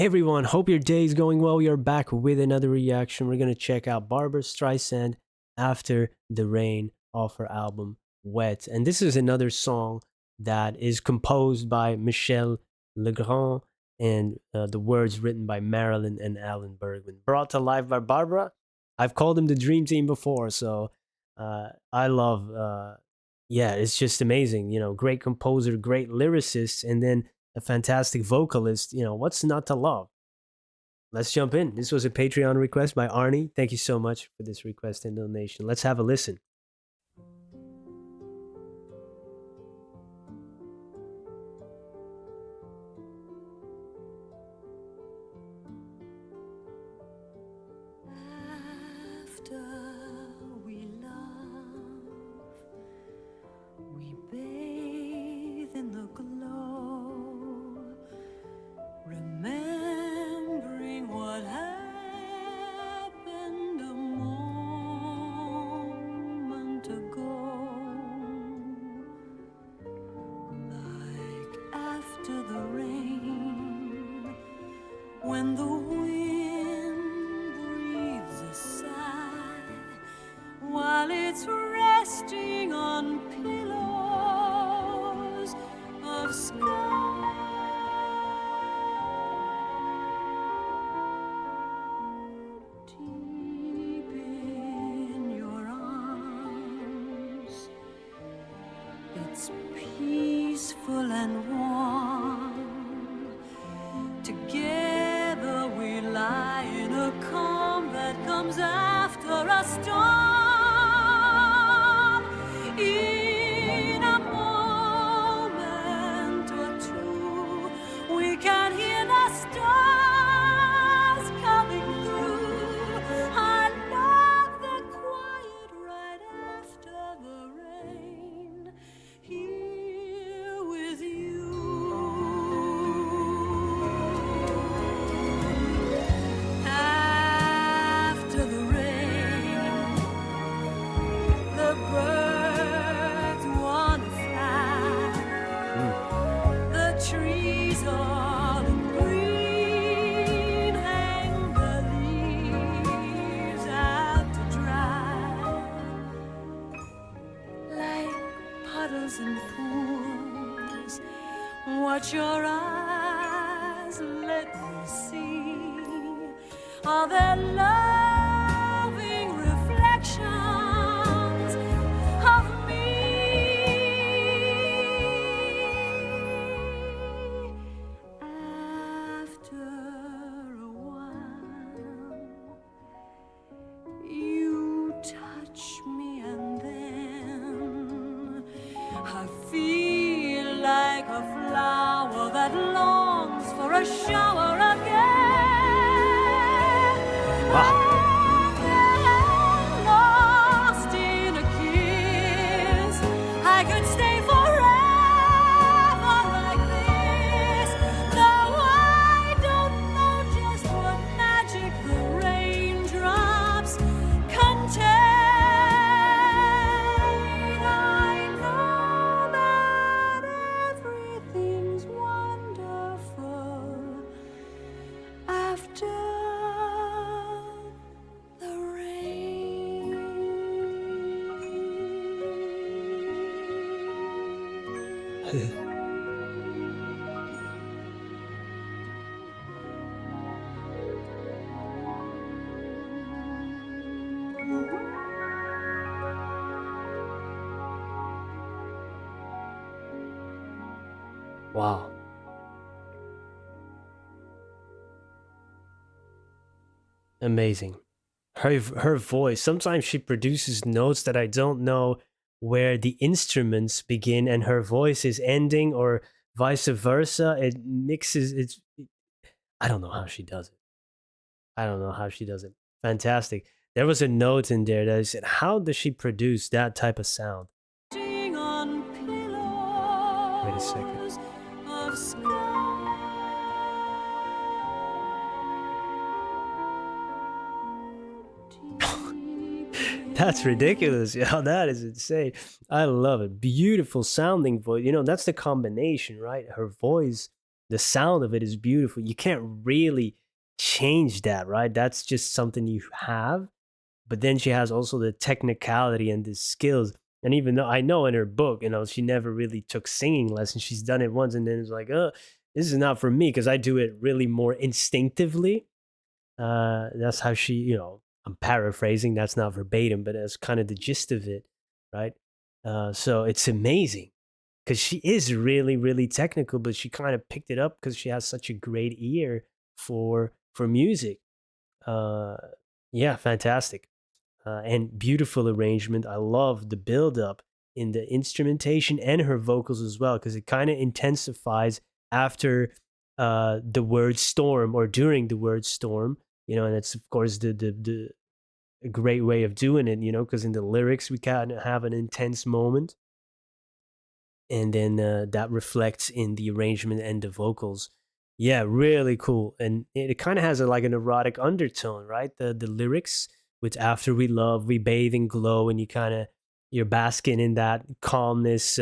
Hey everyone, hope your day is going well. We are back with another reaction. We're gonna check out Barbra Streisand After the Rain off her album Wet. And this is another song that is composed by Michel Legrand and the words written by Marilyn and Alan Bergman. Brought to life by Barbra. I've called him the Dream Team before, so I love yeah, it's just amazing. Great composer, great lyricist, and then a fantastic vocalist. What's not to love? Let's jump in. This was a Patreon request by Arnie. Thank you so much for this request and donation. Let's have a listen. After we love, we bathe in the glow, remembering what happened a moment ago. Like after the rain, when the wind breathes a sigh, while it's resting on pillows of sky. Deep in your arms, it's peaceful and warm. Together we lie in a calm that comes after a storm. In a moment or two, we can hear the stars coming through. I love the quiet right after the rain, here with you. After the rain, the birds wanna fly. The trees all in green, hang the leaves out to dry. Like puddles and pools, watch your eyes, let me see. Are there loving reflections of me? After a while, you touch me, and then I feel like a flower that longs for a shower again. Lost in a kiss, I could stay forever like this. Though I don't know just what magic the raindrops contain, I know that everything's wonderful after the rain. Wow. Amazing. Her voice. Sometimes she produces notes that I don't know where the instruments begin and her voice is ending, or vice versa. It mixes. I don't know how she does it. I don't know how she does it. Fantastic. There was a note in there that said, "How does she produce that type of sound?" Sitting on Wait a second. pillows of sky. That's ridiculous. Yeah, that is insane. I love it. Beautiful sounding voice. That's the combination, right? Her voice the sound of it is beautiful. You can't really change that, right? That's just something you have. But then she has also the technicality and the skills. And even though I know in her book, she never really took singing lessons. She's done it once and then it's like, oh, this is not for me because I do it really more instinctively. That's how she, I'm paraphrasing, that's not verbatim, but that's kind of the gist of it, right? So it's amazing because she is really, really technical, but she kind of picked it up because she has such a great ear for music. Uh, yeah, fantastic and beautiful arrangement. I love the build up in the instrumentation and her vocals as well because it kind of intensifies after the word storm or during the word storm. And it's of course the a great way of doing it. Because in the lyrics we kind of have an intense moment, and then that reflects in the arrangement and the vocals. Yeah, really cool, and it kind of has like an erotic undertone, right? The lyrics with "After we love, we bathe and glow," and you're basking in that calmness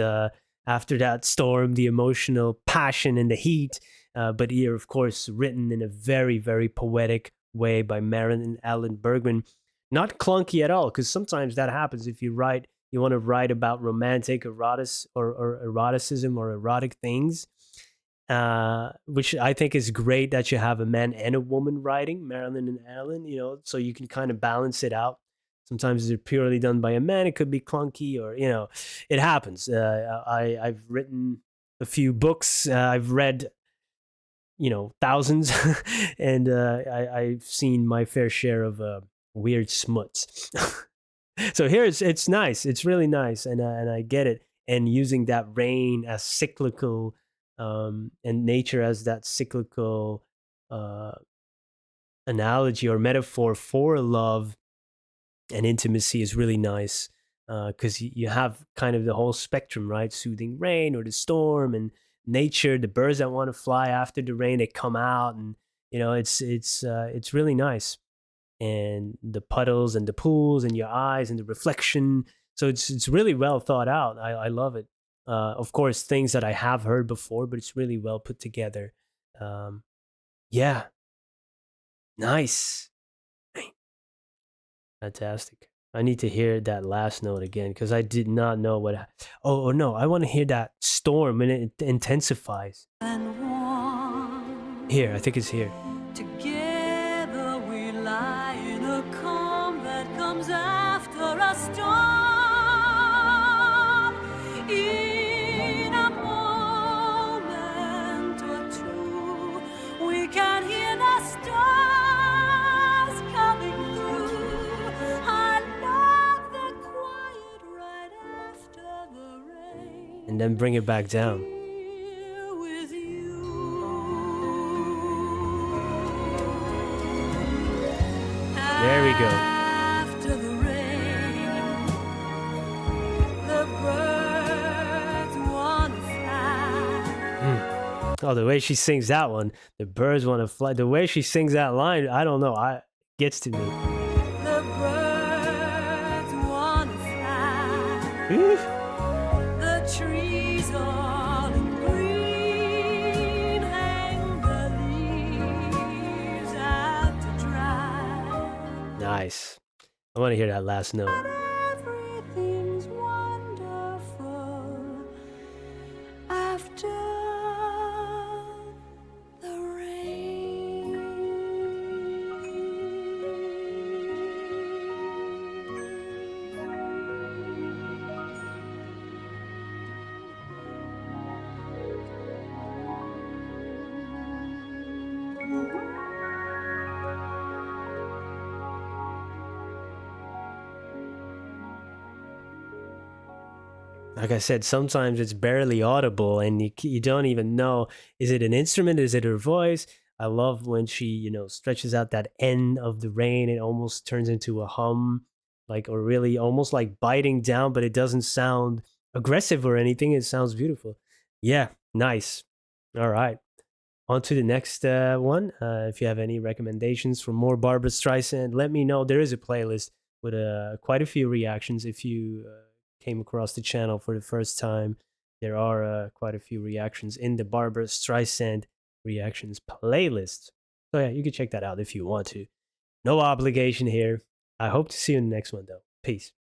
after that storm, the emotional passion and the heat. But here, of course, written in a very very poetic way by Marin and Alan Bergman, not clunky at all. Because sometimes that happens if you want to write about romantic or eroticism or erotic things, which I think is great that you have a man and a woman writing, Marilyn and Alan, so you can kind of balance it out. Sometimes they're purely done by a man. It could be clunky or, it happens. I've written a few books. I've read, thousands, and I've seen my fair share of weird smuts. So here it's nice. It's really nice, and I get it. And using that rain as cyclical, and nature as that cyclical uh, analogy or metaphor for love and intimacy is really nice because you have kind of the whole spectrum, right? Soothing rain or the storm and nature, the birds that want to fly after the rain, they come out, and it's really nice, and the puddles and the pools and your eyes and the reflection. So it's really well thought out. I love it. Of course, things that I have heard before, but it's really well put together. Um, yeah, nice, fantastic. I need to hear that last note again because I did not know what. Oh no, I want to hear that storm and it intensifies. And warm. Here, I think it's here. Together we lie in a calm that comes after a storm. In a moment or two, we can hear the stars coming through. I love the quiet right after the rain. And then bring it back down. Here with you. There we go. After the rain, the birds wanna fly. Oh, the way she sings that one, the birds want to fly. The way she sings that line, I don't know, I gets to me. The birds wanna fly. Oof. The trees all in green, hang the leaves out to dry. Nice. I want to hear that last note. Everything's wonderful after the rain. Like I said, sometimes it's barely audible and you don't even know, is it an instrument? Is it her voice? I love when she, stretches out that end of the rain. It almost turns into a hum, or really almost like biting down, but it doesn't sound aggressive or anything. It sounds beautiful. Yeah, nice. All right. On to the next one. If you have any recommendations for more Barbra Streisand, let me know. There is a playlist with quite a few reactions. If you came across the channel for the first time, there are quite a few reactions in the Barbra Streisand reactions playlist. So yeah, you can check that out if you want to. No obligation here. I hope to see you in the next one though. Peace.